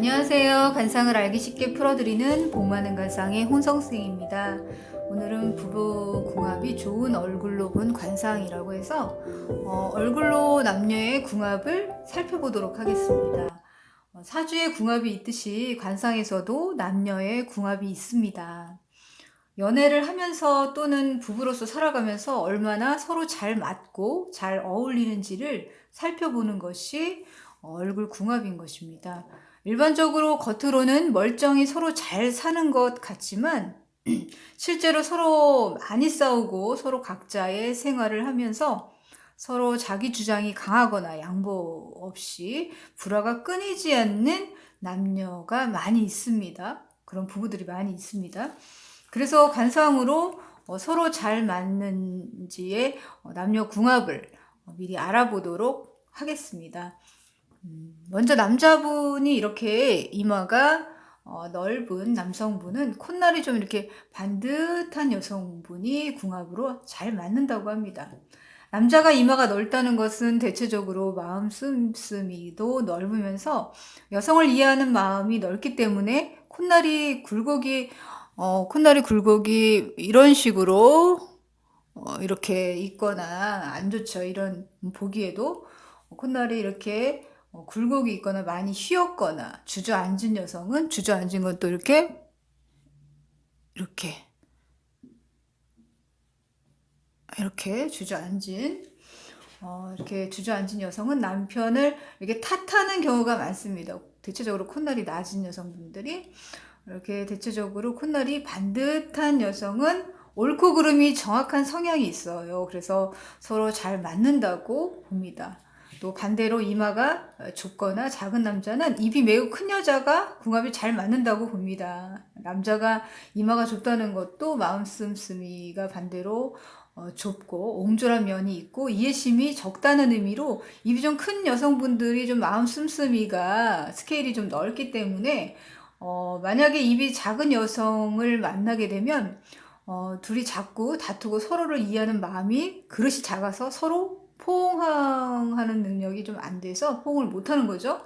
안녕하세요. 관상을 알기 쉽게 풀어드리는 복 많은 관상의 홍성쌤입니다. 오늘은 부부궁합이 좋은 얼굴로 본 관상이라고 해서 얼굴로 남녀의 궁합을 살펴보도록 하겠습니다. 사주의 궁합이 있듯이 관상에서도 남녀의 궁합이 있습니다. 연애를 하면서 또는 부부로서 살아가면서 얼마나 서로 잘 맞고 잘 어울리는지를 살펴보는 것이 얼굴 궁합인 것입니다. 일반적으로 겉으로는 멀쩡히 서로 잘 사는 것 같지만 실제로 서로 많이 싸우고 서로 각자의 생활을 하면서 서로 자기 주장이 강하거나 양보 없이 불화가 끊이지 않는 남녀가 많이 있습니다. 그런 부부들이 많이 있습니다. 그래서 관상으로 서로 잘 맞는지의 남녀 궁합을 미리 알아보도록 하겠습니다. 먼저 남자분이 이렇게 이마가 넓은 남성분은 콧날이 좀 이렇게 반듯한 여성분이 궁합으로 잘 맞는다고 합니다. 남자가 이마가 넓다는 것은 대체적으로 마음 씀씀이도 넓으면서 여성을 이해하는 마음이 넓기 때문에 콧날이 굴곡이 이런 식으로 이렇게 있거나 안 좋죠. 이런 보기에도 콧날이 이렇게 굴곡이 있거나 많이 휘었거나 주저앉은 여성은 주저앉은 것도 이렇게 주저앉은 여성은 남편을 이렇게 탓하는 경우가 많습니다. 대체적으로 콧날이 낮은 여성분들이 이렇게 대체적으로 콧날이 반듯한 여성은 옳고 그름이 정확한 성향이 있어요. 그래서 서로 잘 맞는다고 봅니다. 또 반대로 이마가 좁거나 작은 남자는 입이 매우 큰 여자가 궁합이 잘 맞는다고 봅니다. 남자가 이마가 좁다는 것도 마음 씀씀이가 반대로 좁고 옹졸한 면이 있고 이해심이 적다는 의미로 입이 좀 큰 여성분들이 좀 마음 씀씀이가 스케일이 좀 넓기 때문에 만약에 입이 작은 여성을 만나게 되면 둘이 자꾸 다투고 서로를 이해하는 마음이 그릇이 작아서 서로 포옹하는 능력이 좀 안 돼서 포옹을 못하는 거죠.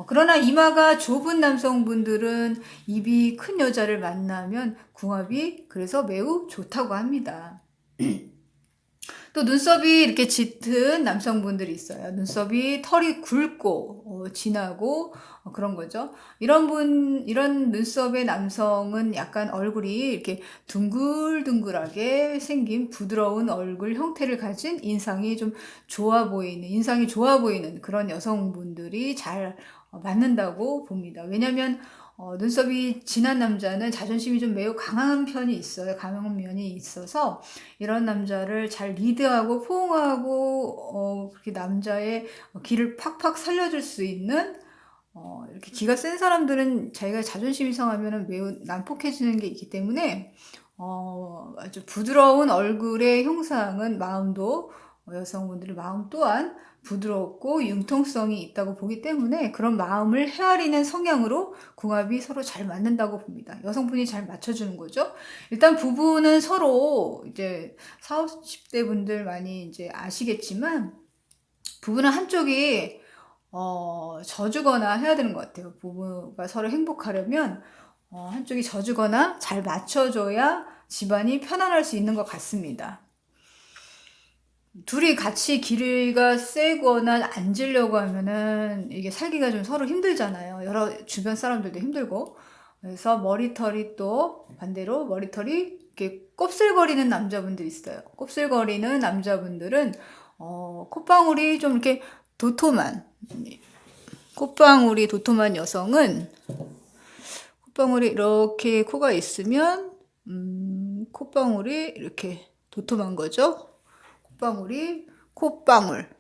그러나 이마가 좁은 남성분들은 입이 큰 여자를 만나면 궁합이 그래서 매우 좋다고 합니다. 또 눈썹이 이렇게 짙은 남성분들이 있어요. 눈썹이 털이 굵고 진하고 그런 거죠. 이런 눈썹의 남성은 약간 얼굴이 이렇게 둥글둥글하게 생긴 부드러운 얼굴 형태를 가진 인상이 좋아 보이는 그런 여성분들이 잘 맞는다고 봅니다. 왜냐하면 눈썹이 진한 남자는 자존심이 좀 매우 강한 편이 있어요. 강한 면이 있어서 이런 남자를 잘 리드하고 포옹하고 그렇게 남자의 기를 팍팍 살려줄 수 있는 이렇게 기가 센 사람들은 자기가 자존심이 상하면 매우 난폭해지는 게 있기 때문에 아주 부드러운 얼굴의 형상은 여성분들의 마음 또한 부드럽고 융통성이 있다고 보기 때문에 그런 마음을 헤아리는 성향으로 궁합이 서로 잘 맞는다고 봅니다. 여성분이 잘 맞춰주는 거죠. 일단 부부는 서로 이제 40, 50대 분들 많이 이제 아시겠지만 부부는 한쪽이 져주거나 해야 되는 것 같아요. 부부가 서로 행복하려면 한쪽이 져주거나 잘 맞춰줘야 집안이 편안할 수 있는 것 같습니다. 둘이 같이 기가 세거나 앉으려고 하면은 이게 살기가 좀 서로 힘들잖아요. 여러 주변 사람들도 힘들고. 그래서 머리털이 또 반대로 머리털이 이렇게 곱슬거리는 남자분들이 있어요. 곱슬거리는 남자분들은 콧방울이 좀 이렇게 도톰한 여성은 콧방울이 이렇게 코가 있으면 콧방울이 이렇게 도톰한 거죠. 콧방울.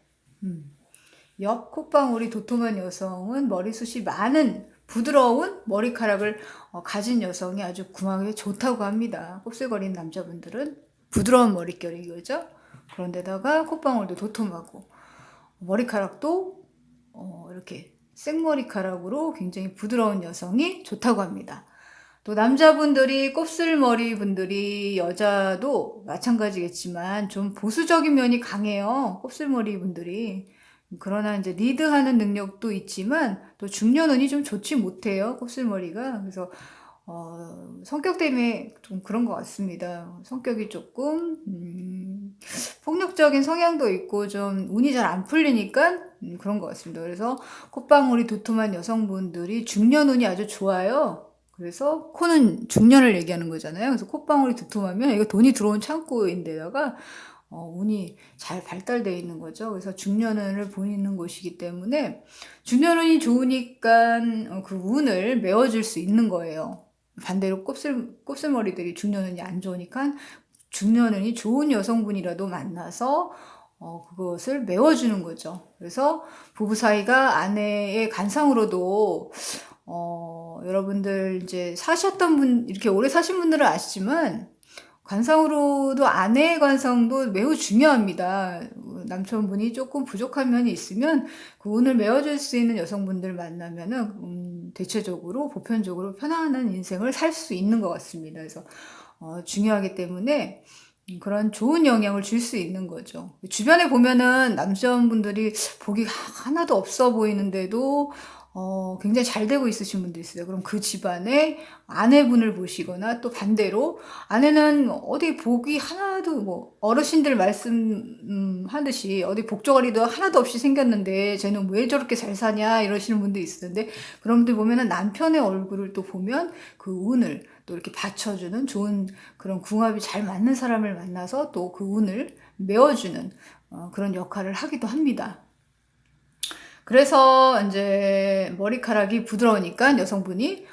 옆 콧방울이 도톰한 여성은 머리숱이 많은 부드러운 머리카락을 가진 여성이 아주 궁합이 좋다고 합니다. 곱슬거리는 남자분들은 부드러운 머릿결이 거죠. 그런데다가 콧방울도 도톰하고 머리카락도 이렇게 생머리카락으로 굉장히 부드러운 여성이 좋다고 합니다. 또 남자분들이 곱슬머리 분들이 여자도 마찬가지겠지만 좀 보수적인 면이 강해요. 곱슬머리 분들이. 그러나 이제 리드하는 능력도 있지만 또 중년운이 좀 좋지 못해요. 곱슬머리가. 그래서 성격 때문에 좀 그런 것 같습니다. 성격이 조금 폭력적인 성향도 있고 좀 운이 잘 안 풀리니까 그런 것 같습니다. 그래서 콧방울이 도톰한 여성분들이 중년운이 아주 좋아요. 그래서 코는 중년을 얘기하는 거잖아요. 그래서 콧방울이 두툼하면 이거 돈이 들어온 창고인데다가 운이 잘 발달되어 있는 거죠. 그래서 중년운을 보이는 곳이기 때문에 중년운이 좋으니까 그 운을 메워줄 수 있는 거예요. 반대로 곱슬머리들이 중년운이 안 좋으니까 중년운이 좋은 여성분이라도 만나서 그것을 메워주는 거죠. 그래서 부부 사이가 아내의 관상으로도 여러분들 이제 사셨던 분, 이렇게 오래 사신 분들은 아시지만 관상으로도 아내의 관상도 매우 중요합니다. 남편분이 조금 부족한 면이 있으면 그 운을 메워줄 수 있는 여성분들 만나면은 대체적으로 보편적으로 편안한 인생을 살 수 있는 것 같습니다. 그래서 중요하기 때문에 그런 좋은 영향을 줄 수 있는 거죠. 주변에 보면은 남자분들이 복이 하나도 없어 보이는데도 굉장히 잘 되고 있으신 분도 있어요. 그럼 그 집안의 아내분을 보시거나 또 반대로 아내는 어디 복이 하나도 뭐 어르신들 말씀하듯이 어디 복조가리도 하나도 없이 생겼는데 쟤는 왜 저렇게 잘 사냐 이러시는 분도 있었는데 그런 분들 보면은 남편의 얼굴을 또 보면 그 운을 또 이렇게 받쳐주는 좋은 그런 궁합이 잘 맞는 사람을 만나서 또 그 운을 메워주는 그런 역할을 하기도 합니다. 그래서 이제 머리카락이 부드러우니까 여성분이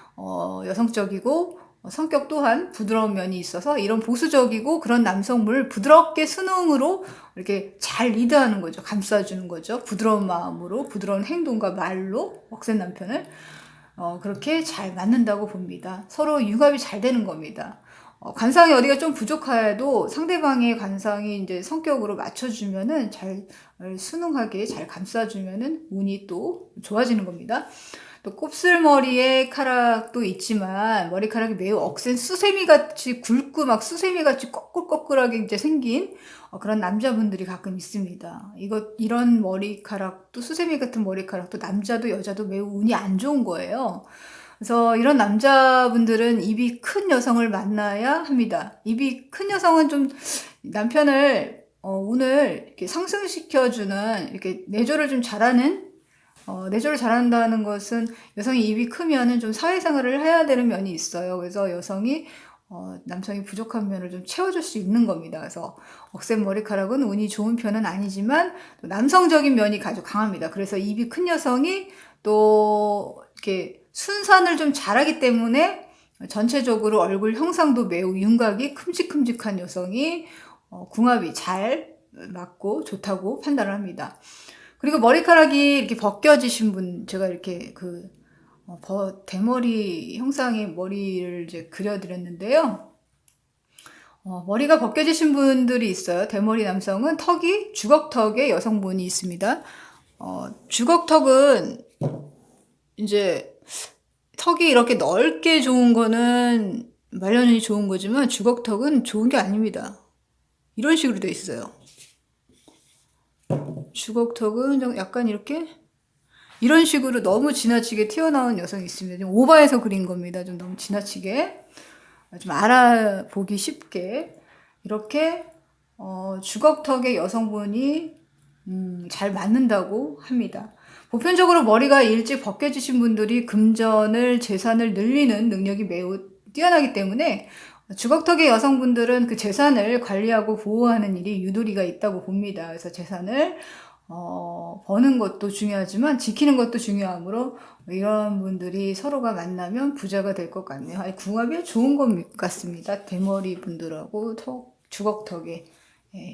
여성적이고 성격 또한 부드러운 면이 있어서 이런 보수적이고 그런 남성분을 부드럽게 순응으로 이렇게 잘 리드하는 거죠. 감싸주는 거죠. 부드러운 마음으로 부드러운 행동과 말로 억센 남편을 그렇게 잘 맞는다고 봅니다. 서로 융합이 잘 되는 겁니다. 관상이 어디가 좀 부족해도 상대방의 관상이 이제 성격으로 맞춰주면은 잘 순응하게 잘 감싸주면은 운이 또 좋아지는 겁니다. 또 곱슬머리에 카락도 있지만 머리카락이 매우 억센 수세미 같이 굵고 막 수세미 같이 꺼끌꺼끌하게 이제 생긴 그런 남자분들이 가끔 있습니다. 이런 머리카락도 수세미 같은 머리카락도 남자도 여자도 매우 운이 안 좋은 거예요. 그래서 이런 남자분들은 입이 큰 여성을 만나야 합니다. 입이 큰 여성은 좀 남편을 운을 이렇게 상승시켜주는 이렇게 내조를 좀 잘하는 내조를 잘한다는 것은 여성이 입이 크면은 좀 사회생활을 해야 되는 면이 있어요. 그래서 여성이 남성이 부족한 면을 좀 채워줄 수 있는 겁니다. 그래서 억센 머리카락은 운이 좋은 편은 아니지만 또 남성적인 면이 아주 강합니다. 그래서 입이 큰 여성이 또 이렇게 순산을 좀 잘하기 때문에 전체적으로 얼굴 형상도 매우 윤곽이 큼직큼직한 여성이 궁합이 잘 맞고 좋다고 판단을 합니다. 그리고 머리카락이 이렇게 벗겨지신 분, 제가 이렇게 대머리 형상의 머리를 이제 그려드렸는데요. 머리가 벗겨지신 분들이 있어요. 대머리 남성은 턱이 주걱턱의 여성분이 있습니다. 주걱턱은 이제 턱이 이렇게 넓게 좋은 거는 말년운이 좋은 거지만 주걱턱은 좋은 게 아닙니다. 이런 식으로 돼 있어요. 주걱턱은 약간 이렇게 이런 식으로 너무 지나치게 튀어나온 여성이 있습니다. 좀 오버해서 그린 겁니다. 좀 너무 지나치게 좀 알아보기 쉽게 이렇게 주걱턱의 여성분이 잘 맞는다고 합니다. 보편적으로 머리가 일찍 벗겨지신 분들이 금전을 재산을 늘리는 능력이 매우 뛰어나기 때문에 주걱턱의 여성분들은 그 재산을 관리하고 보호하는 일이 유도리가 있다고 봅니다. 그래서 재산을 버는 것도 중요하지만 지키는 것도 중요하므로 이런 분들이 서로가 만나면 부자가 될 것 같네요. 아니, 궁합이 좋은 것 같습니다. 대머리 분들하고 주걱턱의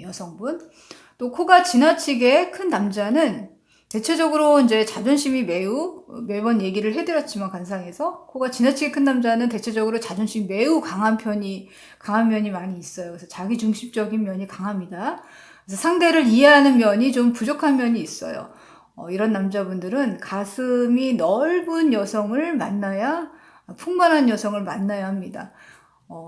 여성분. 또 코가 지나치게 큰 남자는 대체적으로 이제 자존심이 매번 얘기를 해드렸지만 관상에서 코가 지나치게 큰 남자는 대체적으로 자존심이 매우 강한 면이 많이 있어요. 그래서 자기중심적인 면이 강합니다. 그래서 상대를 이해하는 면이 좀 부족한 면이 있어요. 이런 남자분들은 가슴이 넓은 여성을 만나야 풍만한 여성을 만나야 합니다.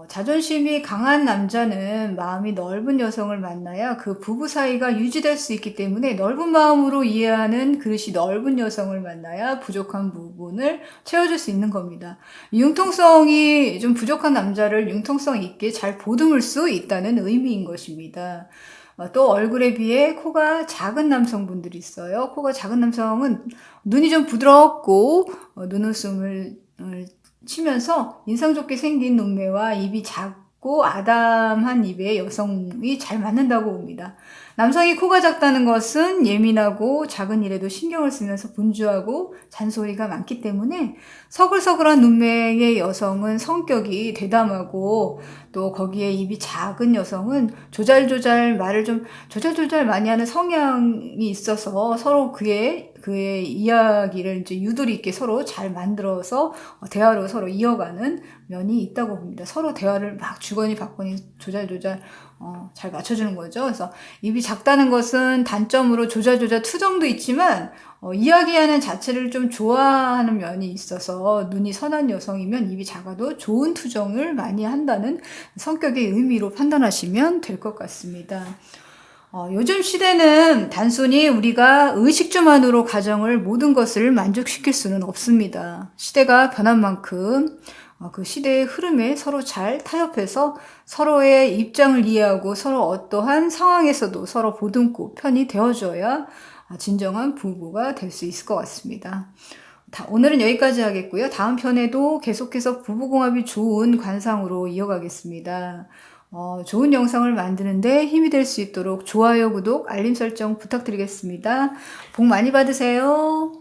자존심이 강한 남자는 마음이 넓은 여성을 만나야 그 부부 사이가 유지될 수 있기 때문에 넓은 마음으로 이해하는 그릇이 넓은 여성을 만나야 부족한 부분을 채워줄 수 있는 겁니다. 융통성이 좀 부족한 남자를 융통성 있게 잘 보듬을 수 있다는 의미인 것입니다. 또 얼굴에 비해 코가 작은 남성분들이 있어요. 코가 작은 남성은 눈이 좀 부드럽고 눈웃음을 치면서 인상 좋게 생긴 눈매와 입이 작고 아담한 입의 여성이 잘 맞는다고 봅니다. 남성이 코가 작다는 것은 예민하고 작은 일에도 신경을 쓰면서 분주하고 잔소리가 많기 때문에 서글서글한 눈매의 여성은 성격이 대담하고 또 거기에 입이 작은 여성은 말을 좀 조잘조잘 많이 하는 성향이 있어서 서로 그의 이야기를 이제 유도리 있게 서로 잘 만들어서 대화로 서로 이어가는 면이 있다고 봅니다. 서로 대화를 막 주거니 받거니 조잘조잘 잘 맞춰주는 거죠. 그래서 입이 작다는 것은 단점으로 조잘조잘 투정도 있지만 이야기하는 자체를 좀 좋아하는 면이 있어서 눈이 선한 여성이면 입이 작아도 좋은 투정을 많이 한다는 성격의 의미로 판단하시면 될 것 같습니다. 요즘 시대는 단순히 우리가 의식주만으로 가정을 모든 것을 만족시킬 수는 없습니다. 시대가 변한 만큼 그 시대의 흐름에 서로 잘 타협해서 서로의 입장을 이해하고 서로 어떠한 상황에서도 서로 보듬고 편이 되어줘야 진정한 부부가 될 수 있을 것 같습니다. 오늘은 여기까지 하겠고요. 다음 편에도 계속해서 부부궁합이 좋은 관상으로 이어가겠습니다. 좋은 영상을 만드는데 힘이 될 수 있도록 좋아요, 구독, 알림 설정 부탁드리겠습니다. 복 많이 받으세요.